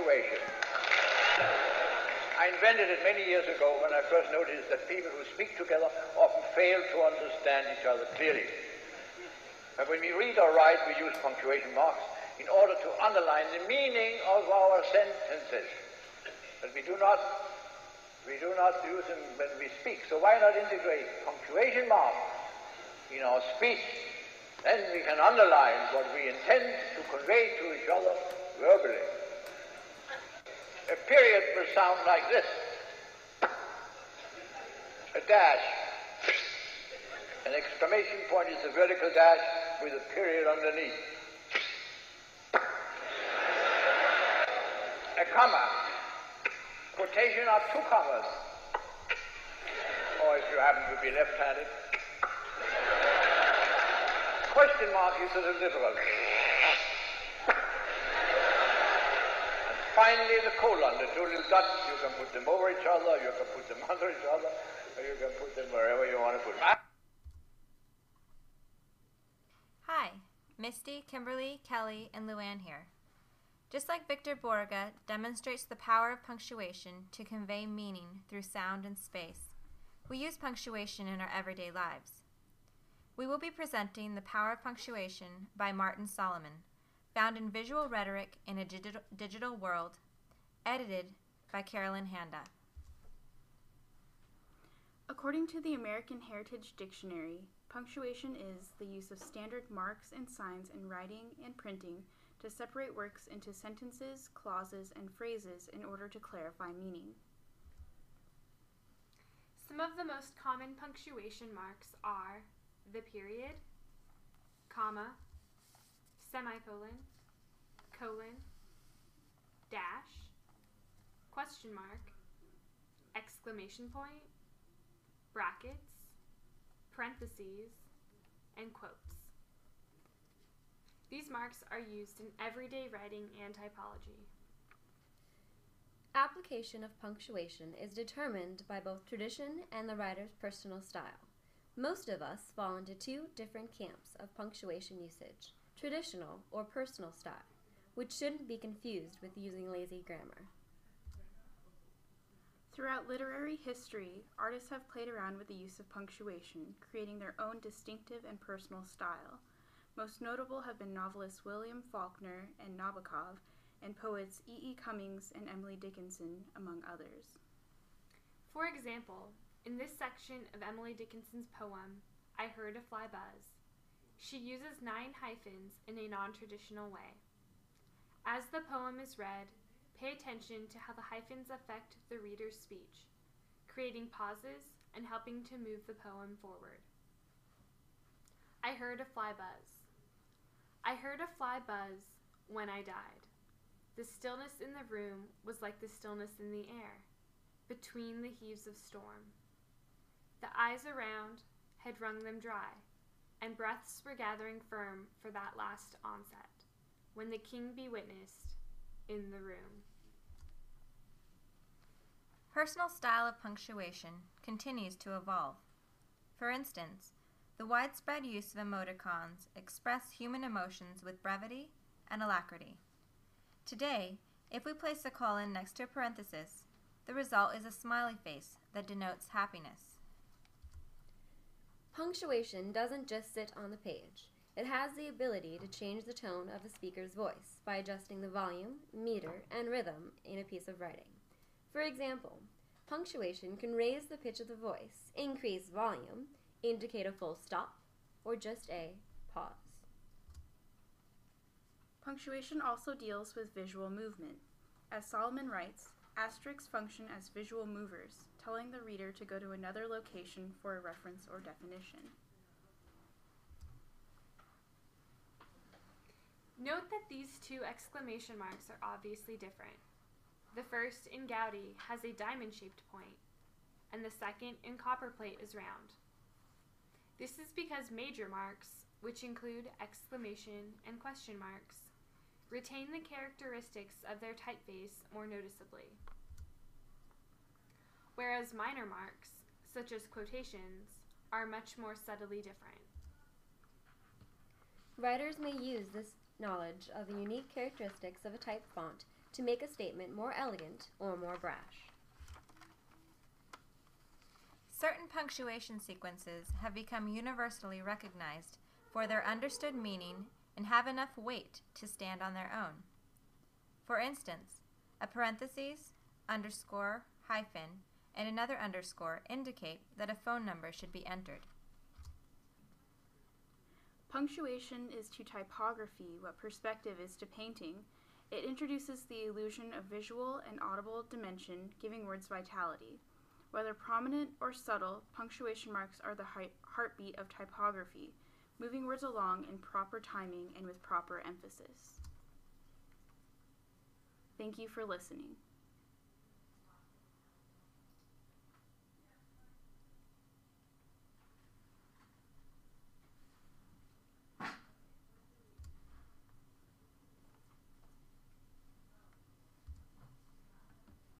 punctuation. I invented it many years ago when I first noticed that people who speak together often fail to understand each other clearly. But when we read or write, we use punctuation marks in order to underline the meaning of our sentences. But we do not use them when we speak. So why not integrate punctuation marks in our speech? Then we can underline what we intend to convey to each other verbally. A period will sound like this. A dash. An exclamation point is a vertical dash with a period underneath. A comma. Quotation are two commas. Or if you happen to be left-handed. Question mark is a little difficult. And finally, the colon, the two little dots, you can put them over each other, you can put them under each other, or you can put them wherever you want to put them. Hi, Misty, Kimberly, Kelly, and Luann here. Just like Victor Borga demonstrates the power of punctuation to convey meaning through sound and space, we use punctuation in our everyday lives. We will be presenting The Power of Punctuation by Martin Solomon, found in Visual Rhetoric in a Digital World, edited by Carolyn Handa. According to the American Heritage Dictionary, punctuation is the use of standard marks and signs in writing and printing to separate works into sentences, clauses, and phrases in order to clarify meaning. Some of the most common punctuation marks are the period, comma, semicolon, colon, dash, question mark, exclamation point, brackets, parentheses, and quotes. These marks are used in everyday writing and typology. Application of punctuation is determined by both tradition and the writer's personal style. Most of us fall into two different camps of punctuation usage, traditional or personal style, which shouldn't be confused with using lazy grammar. Throughout literary history, artists have played around with the use of punctuation, creating their own distinctive and personal style. Most notable have been novelists William Faulkner and Nabokov, and poets E. E. Cummings and Emily Dickinson, among others. For example, in this section of Emily Dickinson's poem, I Heard a Fly Buzz, she uses 9 hyphens in a non-traditional way. As the poem is read, pay attention to how the hyphens affect the reader's speech, creating pauses and helping to move the poem forward. I heard a fly buzz. I heard a fly buzz when I died. The stillness in the room was like the stillness in the air, between the heaves of storm. The eyes around had wrung them dry, and breaths were gathering firm for that last onset, when the king be witnessed in the room. Personal style of punctuation continues to evolve. For instance, the widespread use of emoticons express human emotions with brevity and alacrity. Today, if we place a colon next to a parenthesis, the result is a smiley face that denotes happiness. Punctuation doesn't just sit on the page. It has the ability to change the tone of a speaker's voice by adjusting the volume, meter, and rhythm in a piece of writing. For example, punctuation can raise the pitch of the voice, increase volume, indicate a full stop, or just a pause. Punctuation also deals with visual movement. As Solomon writes, asterisks function as visual movers, telling the reader to go to another location for a reference or definition. Note that these 2 exclamation marks are obviously different. The first in Goudy has a diamond-shaped point, and the second in Copperplate is round. This is because major marks, which include exclamation and question marks, retain the characteristics of their typeface more noticeably, whereas minor marks, such as quotations, are much more subtly different. Writers may use this knowledge of the unique characteristics of a type font to make a statement more elegant or more brash. Certain punctuation sequences have become universally recognized for their understood meaning and have enough weight to stand on their own. For instance, a parenthesis, underscore, hyphen, and another underscore indicate that a phone number should be entered. Punctuation is to typography what perspective is to painting. It introduces the illusion of visual and audible dimension, giving words vitality. Whether prominent or subtle, punctuation marks are the heartbeat of typography, moving words along in proper timing and with proper emphasis. Thank you for listening.